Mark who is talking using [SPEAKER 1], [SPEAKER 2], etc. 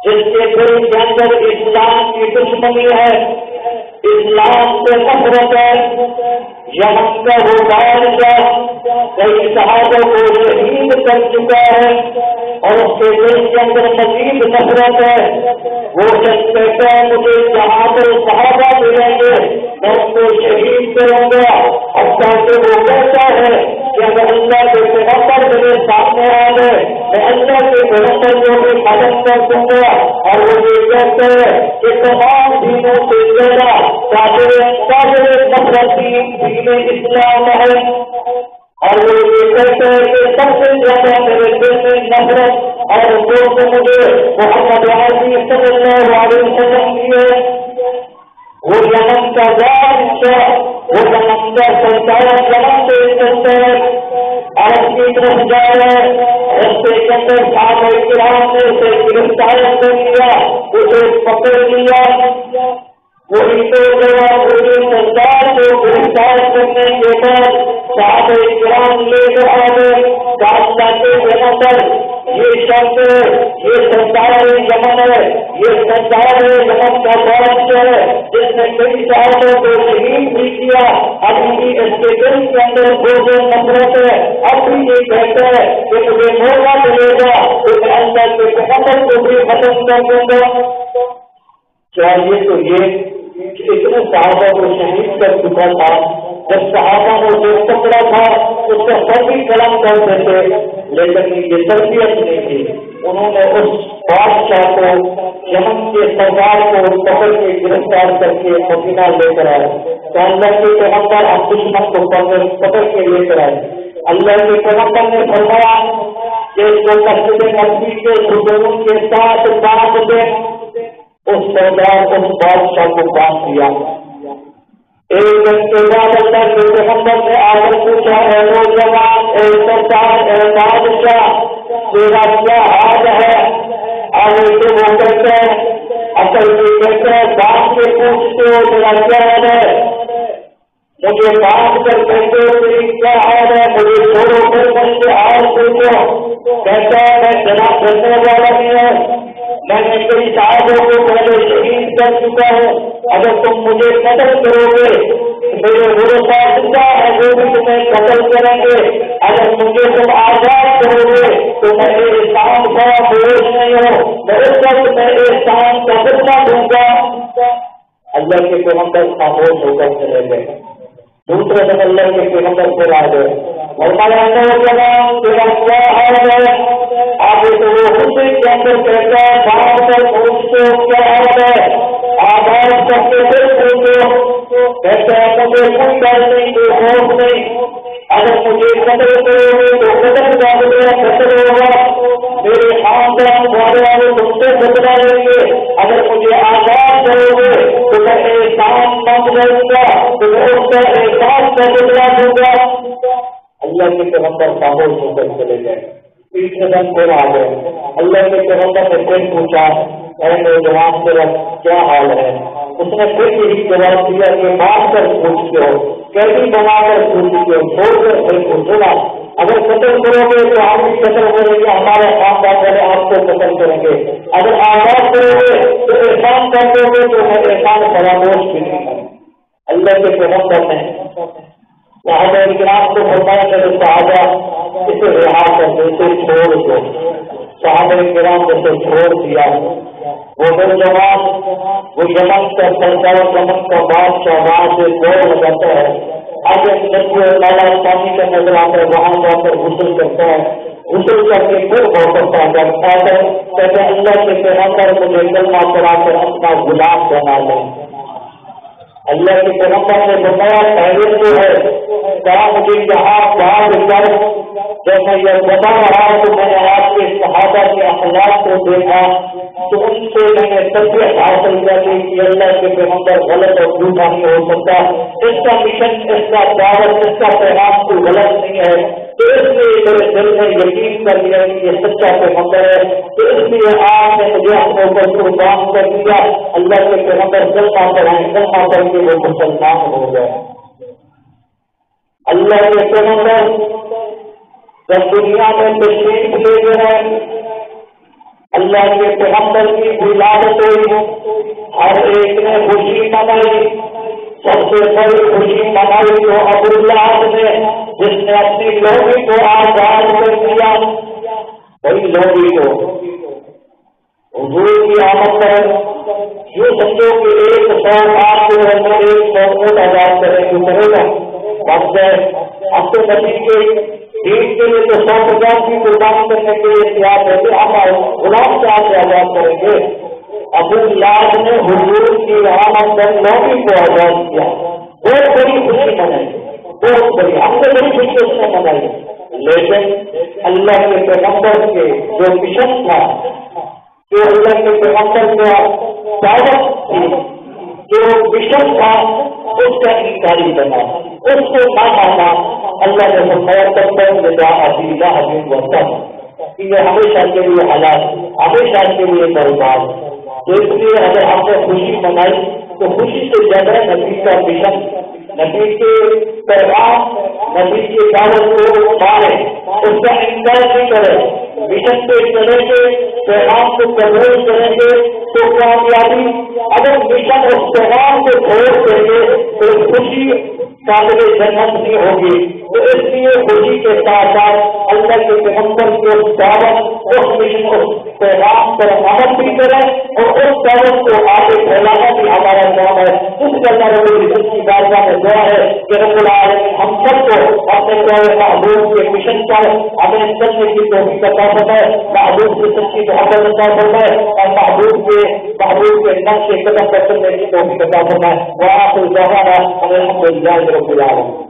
[SPEAKER 1] جس کے دل کے اندر اسلام کی دشمنی ہے، اسلام سے نفرت ہے، یمن کا وہ بادشاہ کئی صحابہ کو شہید کر چکا ہے اور اس کے دل کے اندر مزید نفرت ہے، وہ شخص کہتا ہے مجھے جہاں پر صحابہ ملیں گے میں ان کو شہید کروں گا، حتیٰ کہ وہ کہتا ہے کہ اگر اللہ کے پیغمبر میرے سامنے آ گئے میں اللہ کے پیغمبر کو بھی مدد کر دوں گا، اور وہ یہ کہتے ہیں کہ تمام دینوں سے زیادہ قابل نفرت دین اسلام ہے، اور وہ یہ کہتے ہیں کہ سب سے زیادہ میرے دل میں نفرت اور جو سے مجھے محمد عربی صلی اللہ علیہ وسلم کی ہے، وہ یمن کا بادشاہ، وہ یمن کا سلطان یمن سے چلتے ہیں عرب کی طرف جا رہے رستے کے اندر صحابہ کرام نے اسے گرفتار کر لیا، اسے پکڑ لیا، وہی تو پورے سرکار کو گرفتار کرنے کے بعد صحابہ کرام لے کر آ گئے کابلہ کے جگہ پر، یہ شخص یہ سرکار یمن ہے، یہ سرکار یمن کا بادشاہ ہے جس نے کئی صحابوں کو شہید بھی کیا، ابھی بھی اس کے دل کے اندر بوجھ نفرت ہے، اب بھی یہ کہتا ہے کہ مجھے موقع ملے گا تو میں اللہ کے پیغمبر کو بھی ختم کر دوں گا۔ چاہیے تو یہ اتنے صحابہ کو شہید کر چکا تھا، جب صحابہ کو جو پکڑا تھا اس کا سر بھی قلم کر دیتے، لیکن یہ تربیت نہیں تھی، انہوں نے اس بادشاہ کو یمن کے سردار کو پکڑ کے گرفتار کر کے مدینہ لے کر آئے، تو اللہ کے پیغمبر اب دشمن کو پکڑ کے لے کر آئے، اللہ کے پیغمبر نے فرمایا کہ اس کو مسجد نبوی کے حضور کے ساتھ باندھ دے، اس سردار اس بادشاہ کو باندھ دیا۔ ایک دن کے بعد اللہ کے پیغمبر نے آ کر پوچھا اے نوجوان، اے سردار، اے بادشاہ تیرا کیا حال ہے؟ آگے سے وہ کہتے ہیں اصل یہ کہتے ہیں باندھ کے پوچھتے ہو تیرا کیا حال ہے، مجھے باندھ کر کہتے ہو تیری کیا حال ہے، مجھے چھوڑو پھر مجھ سے حال پوچھو، کہتا ہے میں جناب کرنے والا نہیں ہے، میں نے کئی صحابوں کو پہلے شہید کر چکا ہوں، اگر تم مجھے قتل کرو گے میرے ورثہ زندہ ہے وہ بھی تمہیں قتل کریں گے، اگر مجھے تم آزاد کرو گے تو میں احسان کا بوجھ نہیں ہوں، میں اس وقت میں احسان کا بدلہ دوں گا۔ اللہ کے پیغمبر خاموش ہو کر چلے گئے، دوسرے دن اللہ کے پیغمبر پھر آ گئے اور نوجوان تیرا کیا حال ہے؟ آگے تو وہ خوشی کے اندر کہتا ہے باہر پر پوچھتے ہو کیا حال ہے، آواز کر کے پھر پوچھو، کہتا ہے مجھے کوئی ڈر نہیں کوئی خوف نہیں، اگر مجھے قتل کرو گے تو قتل کا بدلہ قتل ہوگا، میرے خاندان والے تم سے بدلا لیں گے، اگر مجھے آزاد کرو گے تو میں احسان مانگ رہوں گا تو میں اس کا احسان کا بدلا دوں گا۔ اللہ کے پیغمبر خاموش ہو کر چلے گئے، تیسرے دن پھر آ گئے، اللہ کے پیغمبر نے پھر پوچھا اے نوجوان تیرا کیا حال ہے؟ اس نے پھر یہی جواب دیا کہ مار کر پوچھتے ہو، قیدی بنا کر پوچھتے ہو، چھوڑ کر پھر پوچھو نا، اگر قتل کرو گے تو ہم بھی قتل کریں گے، ہمارے خاندان والے آپ کو قتل کریں گے، اگر آزاد کرو گے تو احسان کر دو گے تو میں احسان فراموش بھی نہیں کروں۔ اللہ کے پیغمبر نے صحابہ کرام کو فرمایا کہ صحابہ اسے رہا کر دو، اسے چھوڑ دو، صحابہ کرام نے اسے چھوڑ دیا۔ وہ نوجوان وہ یمن کا سردار یمن کا بادشاہ وہاں سے دوڑ لگاتا ہے، آگے ندوے نالا پانی کا نظر آتا ہے، وہاں جا کر غسل کرتا ہے، غسل کر کے پھر واپس آتا ہے، کہتے اللہ کے پیغمبر مجھے کلمہ پڑھا کر اپنا غلام بنا لیں۔ اللہ کے پیغمبر نے بتایا پہلے جو ہے کہا مجھے یہاں بعد کر جب میں یہ بتا رہا تو میں نے آپ کے صحابہ کے اخلاق کو دیکھا تو ان سے میں نے تربیت حاصل کر لی کہ اللہ کے پیغمبر غلط اور جھوٹا نہیں ہو سکتا، اس کا مشن، اس کا دعوت، اس کا پیغام کوئی غلط نہیں ہے، تو اس لیے میرے دل میں یقین کر لیا کہ یہ سچا پیغمبر ہے، تو اس لیے آپ نے مجھے اپنے اوپر قربان کر دیا۔ اللہ کے پیغمبر کلمہ پڑھائیں، کلمہ پڑھ کے وہ مسلمان ہو گئے۔ اللہ کے پیغمبر جب دنیا میں تشریف لے گئے اللہ کے پیغمبر کی ولادت ہوئی، ہر ایک نے خوشی منائی۔ سب سے بڑی خوشی منائی تو عبداللہ نے، جس نے اپنی لوگی کو آزاد کر دیا۔ وہی لوگی کو حضور کی آمد پر یوں سمجھو کہ 100 کے اندر 100 آزاد کرنے کو کرے گا، بس گئے۔ اب تو نبی کے دین کے لیے تو 100 کی قربانی کرنے کے لیے تیار رہتے، ہم غلام سے آزاد کریں گے۔ عبداللہ نے حضور کی آمد پر لوگی کو آزاد کیا، بہت بڑی خوشی منائی، بہت بڑی، ہم سے بڑی خوشی اس نے منائی۔ لیکن اللہ کے پیغمبر کے جو مشن تھا، جو اللہ کے پیغمبر کو دعوت تھی، جو مشن تھا، اس کا انکاری بنا، اس کو نہ مانا۔ اللہ نے فرمایا تب تک لگا عزیزہ حبیب وطن، کہ یہ ہمیشہ کے لیے حالات، ہمیشہ کے لیے برباد۔ تو اس لیے اگر ہم نے خوشی منائی تو خوشی سے زیادہ نبی کا مشن، نبی کے پیغام، نبی کی دعوت کو مانے، اس کا انکار نہیں کرے، مشن پہ چلیں گے، پیغام کو قبول کریں گے تو کامیابی۔ اگر مشن اس پیغام کو چھوڑ دیں گے تو خوشی قابل جنت نہیں ہوگی۔ تو اس لیے خوشی کے ساتھ ساتھ اللہ کے پیغمبر کی اس دعوت، اس مشن، اس پیغام پر عمل بھی کریں اور اس دعوت کو آگے پھیلانا بھی ہمارا کام ہے۔ اس کا رب العزت کی بارگاہ میں دعا ہے کہ رب العالمین ہم سب کو اپنے پیارے محبوب کے مشن پر ہمیں چلنے کی توفیق عطا فرمائے، محبوب کی سچی محبت عطا فرمائے اور محبوب کے نقش قدم پر چلنے کی توفیق عطا فرمائے۔ وآخر دعوانا الحمدللہ رب العالمین۔